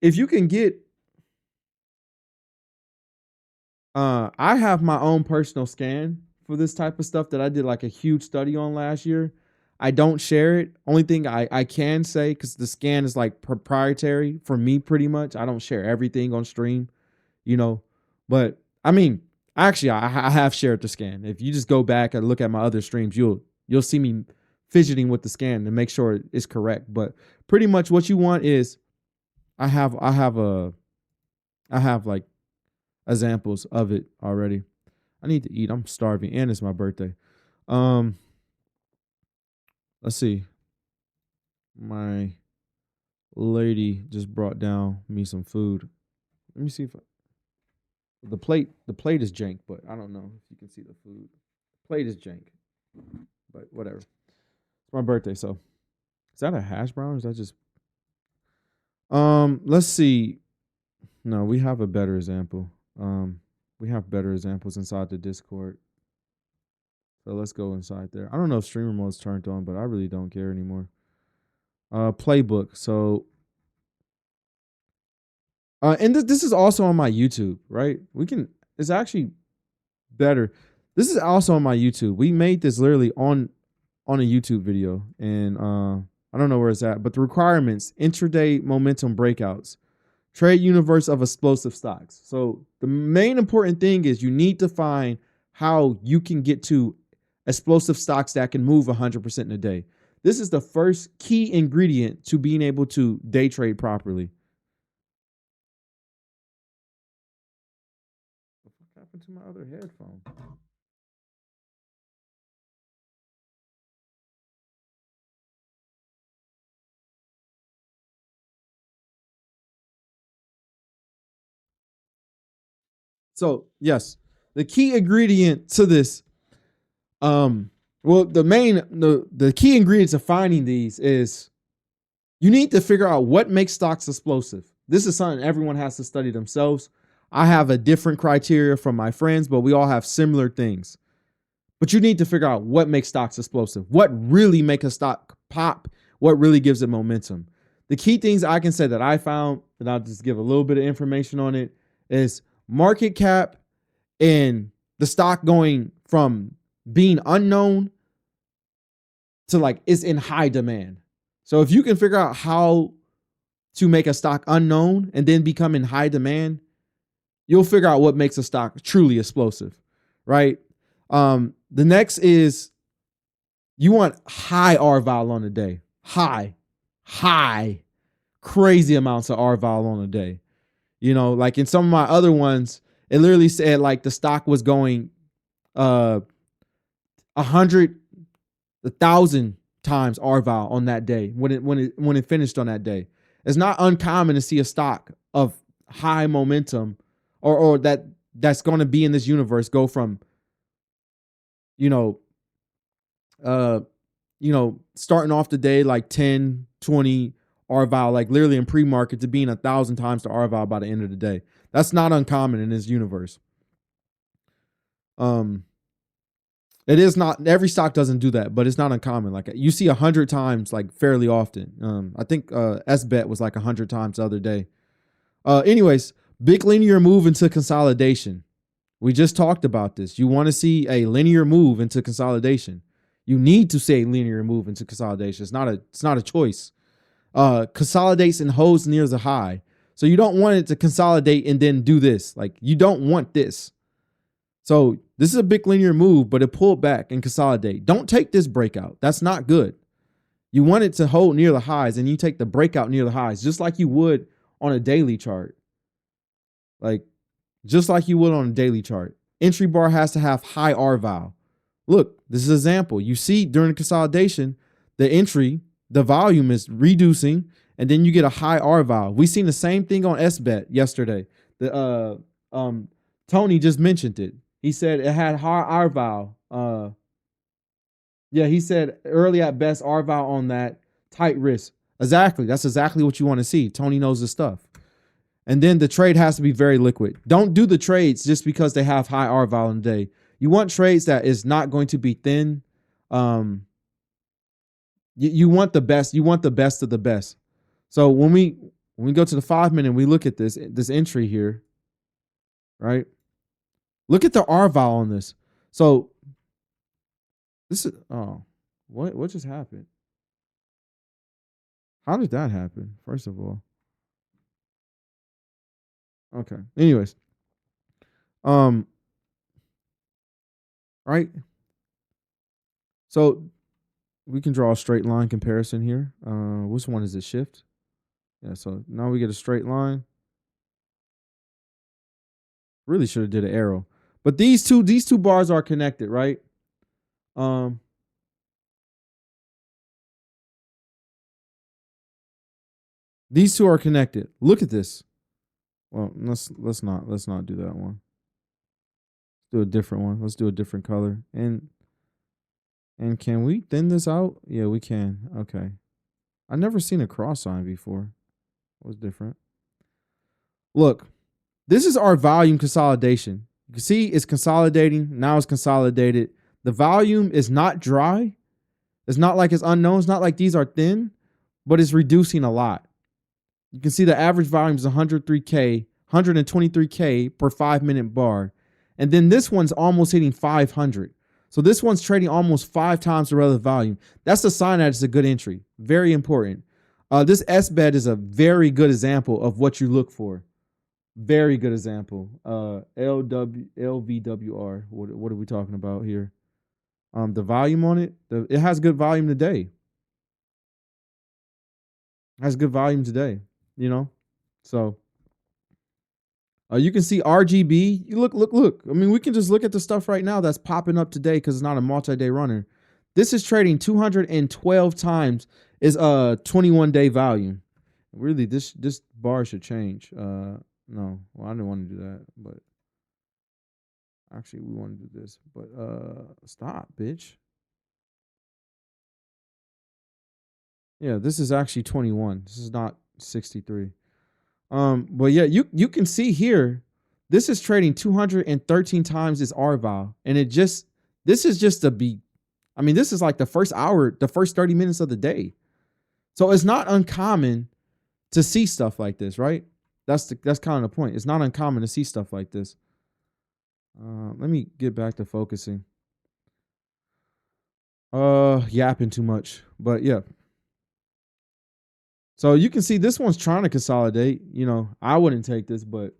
if you can get, I have my own personal scan for this type of stuff that I did like a huge study on last year. I don't share it. Only thing I can say, because the scan is like proprietary for me pretty much. I don't share everything on stream, But I mean, actually, I have shared the scan. If you just go back and look at my other streams, you'll see me fidgeting with the scan to make sure it's correct. But pretty much what you want is I have like examples of it already. I need to eat. I'm starving and it's my birthday. Let's see. My lady just brought down me some food. Let me see if the plate is jank, but I don't know if you can see the food. The plate is jank. But whatever. It's my birthday, so is that a hash brown or is that just let's see. No, we have a better example. We have better examples inside the Discord. So let's go inside there. I don't know if streamer mode's turned on, but I really don't care anymore. Playbook. So, and this is also on my YouTube, right? It's actually better. This is also on my YouTube. We made this literally on a YouTube video, and I don't know where it's at, but the requirements: intraday momentum breakouts, trade universe of explosive stocks. So the main important thing is you need to find how you can get to explosive stocks that can move 100% in a day. This is the first key ingredient to being able to day trade properly. What happened to my other headphone? So yes, the key ingredient to this, well, the key ingredients of finding these is you need to figure out what makes stocks explosive. This is something everyone has to study themselves. I have a different criteria from my friends, but we all have similar things. But you need to figure out what makes stocks explosive, what really makes a stock pop, what really gives it momentum. The key things I can say that I found, and I'll just give a little bit of information on it, is market cap and the stock going from being unknown to like it's in high demand. So if you can figure out how to make a stock unknown and then become in high demand, you'll figure out what makes a stock truly explosive, right? The next is you want high R-val on a day. High, crazy amounts of R-val on a day. You know, like in some of my other ones, it literally said like the stock was going 100, 1,000 times R-val on that day when it finished on that day. It's not uncommon to see a stock of high momentum or that's going to be in this universe go from starting off the day like 10, 20 R-val, like literally in pre-market, to being 1,000 times the R-val by the end of the day. That's not uncommon in this universe. It is not, every stock doesn't do that, but it's not uncommon. Like you see 100 times like fairly often. I think SBET was like 100 times the other day. Anyways, big linear move into consolidation. We just talked about this. You want to see a linear move into consolidation. You need to see a linear move into consolidation. It's not a choice. Consolidates and holds near the high. So you don't want it to consolidate and then do this. Like you don't want this. So this is a big linear move, but it pulled back and consolidate. Don't take this breakout. That's not good. You want it to hold near the highs, and you take the breakout near the highs, just like you would on a daily chart. Like, just like you would on a daily chart. Entry bar has to have high R-val. Look, this is an example. You see during the consolidation, the entry, the volume is reducing, and then you get a high R-val. We seen the same thing on SBET yesterday. Tony just mentioned it. He said it had high R-val. He said early at best R-val on that tight risk. Exactly. That's exactly what you want to see. Tony knows his stuff. And then the trade has to be very liquid. Don't do the trades just because they have high R-val in the day. You want trades that is not going to be thin. You want the best. You want the best of the best. So when we go to the 5 minute, we look at this entry here, right? Look at the R-val on this. So this is what just happened? How did that happen? First of all. Okay. Anyways. Right. So we can draw a straight line comparison here. Which one is it? Shift? Yeah, so now we get a straight line. Really should have did an arrow. But these two bars are connected, right? These two are connected. Look at this. Well, let's not do that one. Let's do a different one. Let's do a different color. And can we thin this out? Yeah, we can. Okay. I've never seen a cross sign before. It was different. Look, this is our volume consolidation. You can see it's consolidating. Now it's consolidated. The volume is not dry. It's not like it's unknown. It's not like these are thin, but it's reducing a lot. You can see the average volume is 103K, 123K per 5-minute bar. And then this one's almost hitting 500. So this one's trading almost 5 times the relative volume. That's a sign that it's a good entry. Very important. This SBET is a very good example of what you look for. Very good example. LVWR. What are we talking about here? The volume on it. It has good volume today. Has good volume today. You know, so you can see RGB. You look. I mean, we can just look at the stuff right now that's popping up today because it's not a multi-day runner. This is trading 212 times is 21-day volume. Really, this bar should change. No, well, I didn't want to do that, but actually, we want to do this. But stop, bitch. Yeah, this is actually 21. This is not 63. But yeah, you can see here, this is trading 213 times its RVAL, and this is just I mean, this is like the first hour, the first 30 minutes of the day. So it's not uncommon to see stuff like this, right? That's kind of the point. It's not uncommon to see stuff like this. Let me get back to focusing. Yapping too much, but yeah. So you can see this one's trying to consolidate. You know, I wouldn't take this, but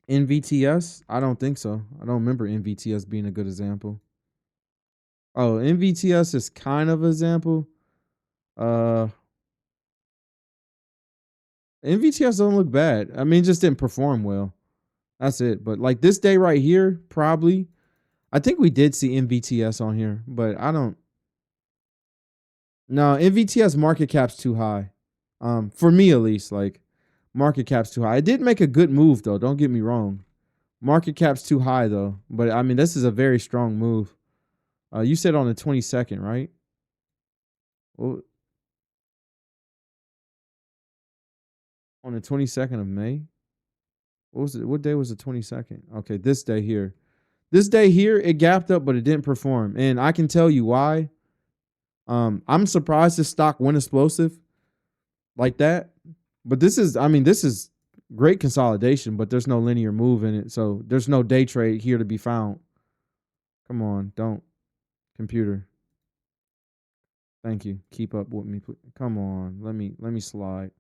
NVTS, I don't think so. I don't remember NVTS being a good example. Oh, NVTS is kind of an example. NVTS don't look bad. I mean, it just didn't perform well. That's it. But like this day right here, probably. I think we did see NVTS on here, but I don't. No, NVTS market cap's too high. For me at least, like market cap's too high. It did make a good move though. Don't get me wrong. Market cap's too high though. But I mean, this is a very strong move. You said on the 22nd, right? Well, on the 22nd of May. What was it? What day was the 22nd? Okay, this day here. This day here, it gapped up, but it didn't perform. And I can tell you why. I'm surprised this stock went explosive like that. But this is great consolidation, but there's no linear move in it. So there's no day trade here to be found. Come on, don't. Computer. Thank you. Keep up with me. Come on. Let me slide.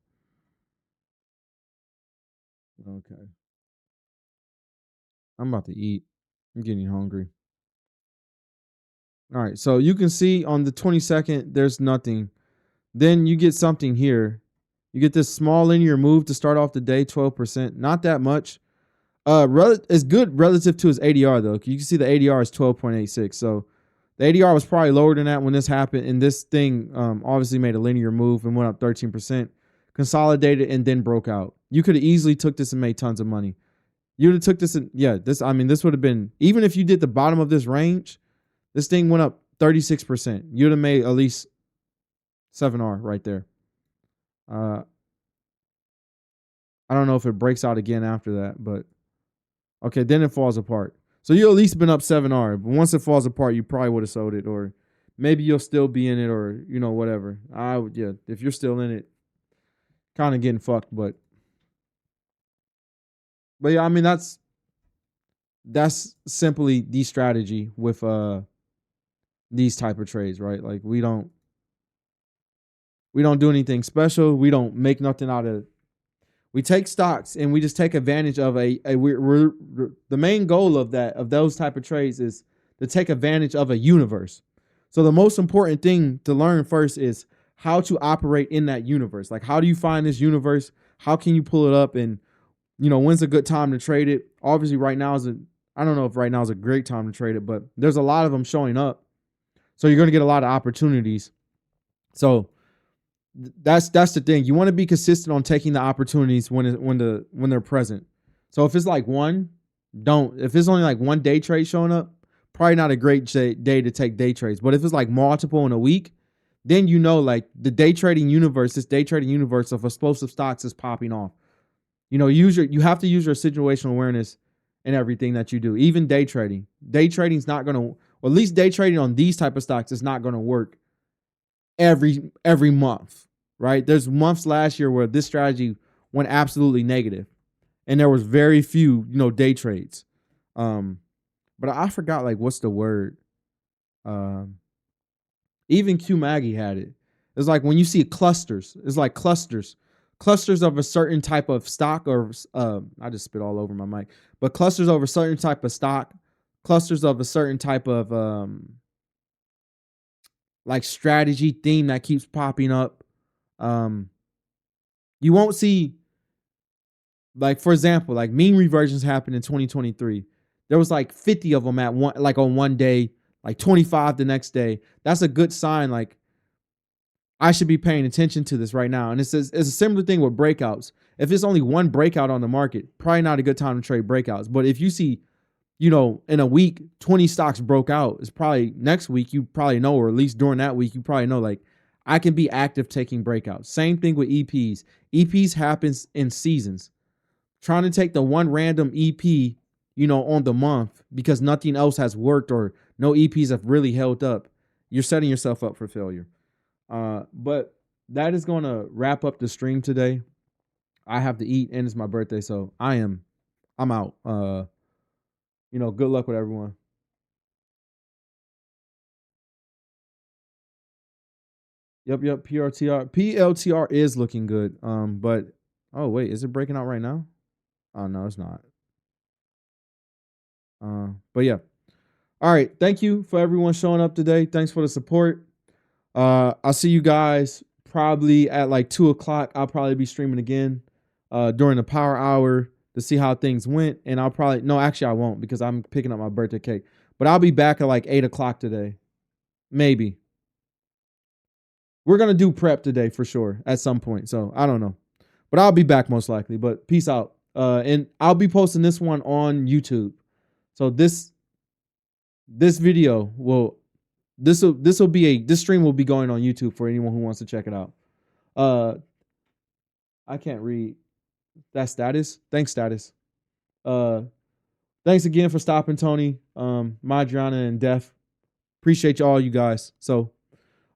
Okay. I'm about to eat. I'm getting hungry. All right. So you can see on the 22nd, there's nothing. Then you get something here. You get this small linear move to start off the day, 12%. Not that much. It's good relative to his ADR, though. You can see the ADR is 12.86. So the ADR was probably lower than that when this happened. And this thing obviously made a linear move and went up 13%. Consolidated and then broke out. You could have easily took this and made tons of money. You would have took this and this would have been, even if you did the bottom of this range, this thing went up 36%. You'd have made at least 7R right there. I don't know if it breaks out again after that, but okay, then it falls apart. So you at least been up 7R, but once it falls apart, you probably would have sold it, or maybe you'll still be in it, or whatever. If you're still in it, kind of getting fucked, but yeah, I mean that's simply the strategy with these type of trades, right? Like we don't do anything special. We don't make nothing out of. We take stocks and we just take advantage of the main goal of those type of trades is to take advantage of a universe. So the most important thing to learn first is how to operate in that universe. Like, how do you find this universe? How can you pull it up? And, when's a good time to trade it? Obviously, right now I don't know if right now is a great time to trade it, but there's a lot of them showing up. So you're going to get a lot of opportunities. So that's the thing. You want to be consistent on taking the opportunities when they're present. So if it's like if it's only like one day trade showing up, probably not a great day to take day trades. But if it's like multiple in a week, then like the day trading universe of explosive stocks is popping off. You have to use your situational awareness in everything that you do, even day trading. Day trading is not going to or at least day trading on these type of stocks is not going to work every month, right? There's months last year where this strategy went absolutely negative, and there was very few, day trades. But I forgot like what's the word. Even Q Maggie had it. It's like when you see clusters. It's like clusters of a certain type of stock, or I just spit all over my mic. But clusters of a certain type of stock, clusters of a certain type of like strategy theme that keeps popping up. You won't see, like, for example, like mean reversions happened in 2023. There was like 50 of them at one, like on one day, like 25 the next day. That's a good sign. Like, I should be paying attention to this right now. And it's a similar thing with breakouts. If there's only one breakout on the market, probably not a good time to trade breakouts. But if you see, in a week, 20 stocks broke out, it's probably next week, you probably know, or at least during that week, you probably know, like, I can be active taking breakouts. Same thing with EPs. EPs happens in seasons. Trying to take the one random EP, on the month because nothing else has worked or no EPs have really held up, you're setting yourself up for failure. But that is going to wrap up the stream today. I have to eat and it's my birthday, so I'm out. Good luck with everyone. Yep. PLTR is looking good. But oh wait, is it breaking out right now? Oh no, it's not. But yeah. All right. Thank you for everyone showing up today. Thanks for the support. I'll see you guys probably at like 2:00. I'll probably be streaming again during the power hour to see how things went. And I won't, because I'm picking up my birthday cake. But I'll be back at like 8:00 today. Maybe. We're going to do prep today for sure at some point. So I don't know. But I'll be back most likely. But peace out. And I'll be posting this one on YouTube. So this video this stream will be going on YouTube for anyone who wants to check it out. I can't read that status. Thanks, status. Thanks again for stopping, Tony, Madriana, and Def. Appreciate all you guys. So,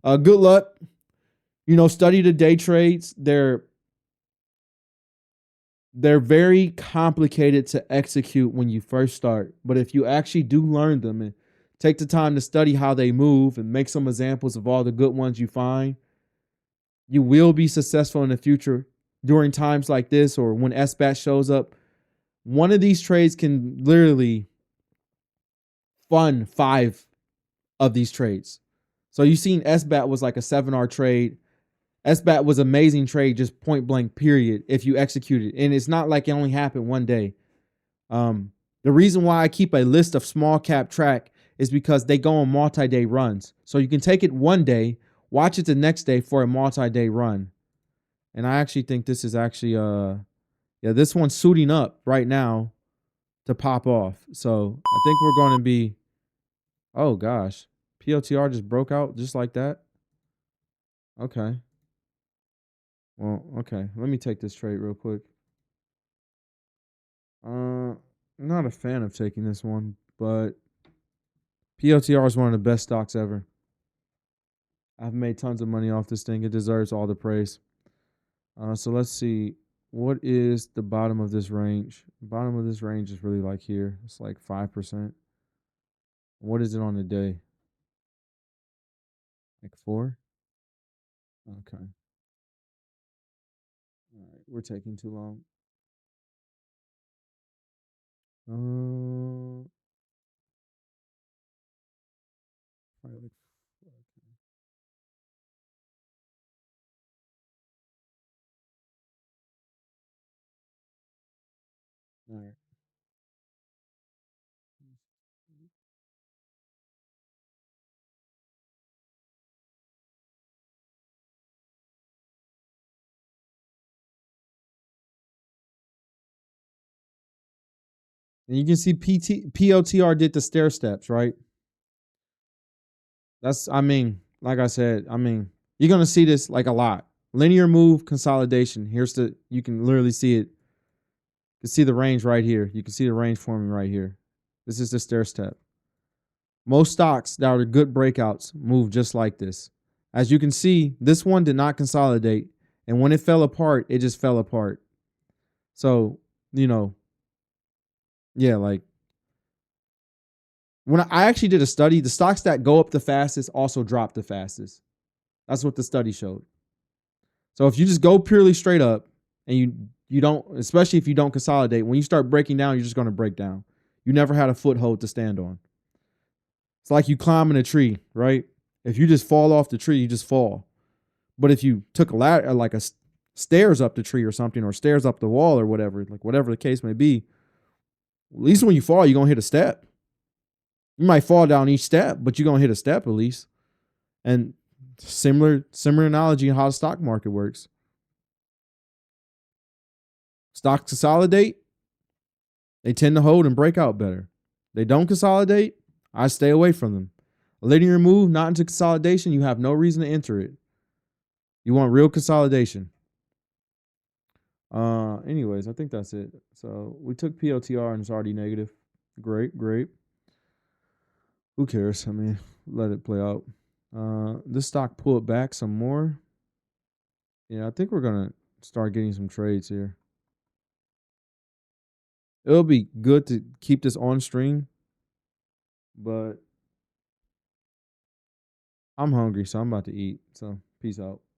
good luck. Study the day trades. They're very complicated to execute when you first start. But if you actually do learn them and take the time to study how they move and make some examples of all the good ones you find, you will be successful in the future during times like this, or when SBAT shows up. One of these trades can literally fund 5 of these trades. So you've seen SBAT was like a 7R trade. SBAT was amazing trade, just point blank, period, if you execute it. And it's not like it only happened one day. The reason why I keep a list of small cap track is because they go on multi-day runs. So you can take it one day, watch it the next day for a multi-day run. And I actually think this is actually, this one's suiting up right now to pop off. So I think we're going to be, oh gosh, PLTR just broke out just like that. Okay. Well, okay. Let me take this trade real quick. I'm not a fan of taking this one, but PLTR is one of the best stocks ever. I've made tons of money off this thing. It deserves all the praise. So let's see. What is the bottom of this range? Bottom of this range is really like here. It's like 5%. What is it on the day? Like 4? Okay. All right. We're taking too long. Probably like, okay. All right. And you can see PLTR did the stair steps, right? Like I said, you're going to see this like a lot. Linear move, consolidation. You can literally see it. You can see the range right here. You can see the range forming right here. This is the stair step. Most stocks that are good breakouts move just like this. As you can see, this one did not consolidate. And when it fell apart, it just fell apart. So, you know, yeah, like when I actually did a study, the stocks that go up the fastest also drop the fastest. That's what the study showed. So if you just go purely straight up and you don't, especially if you don't consolidate, when you start breaking down, you're just going to break down. You never had a foothold to stand on. It's like you climbing a tree, right? If you just fall off the tree, you just fall. But if you took a ladder, like a stairs up the tree or something, or stairs up the wall or whatever, like whatever the case may be, at least when you fall, you're gonna hit a step. You might fall down each step, but you're gonna hit a step at least. And similar analogy in how the stock market works. Stocks consolidate, they tend to hold and break out better. They don't consolidate, I stay away from them. A linear move, not into consolidation, you have no reason to enter it. You want real consolidation. Anyways, I think that's it. So we took PLTR and it's already negative. Great. Who cares? I mean, let it play out. This stock pulled back some more. Yeah, I think we're gonna start getting some trades here. It'll be good to keep this on stream, but I'm hungry, so I'm about to eat. So peace out.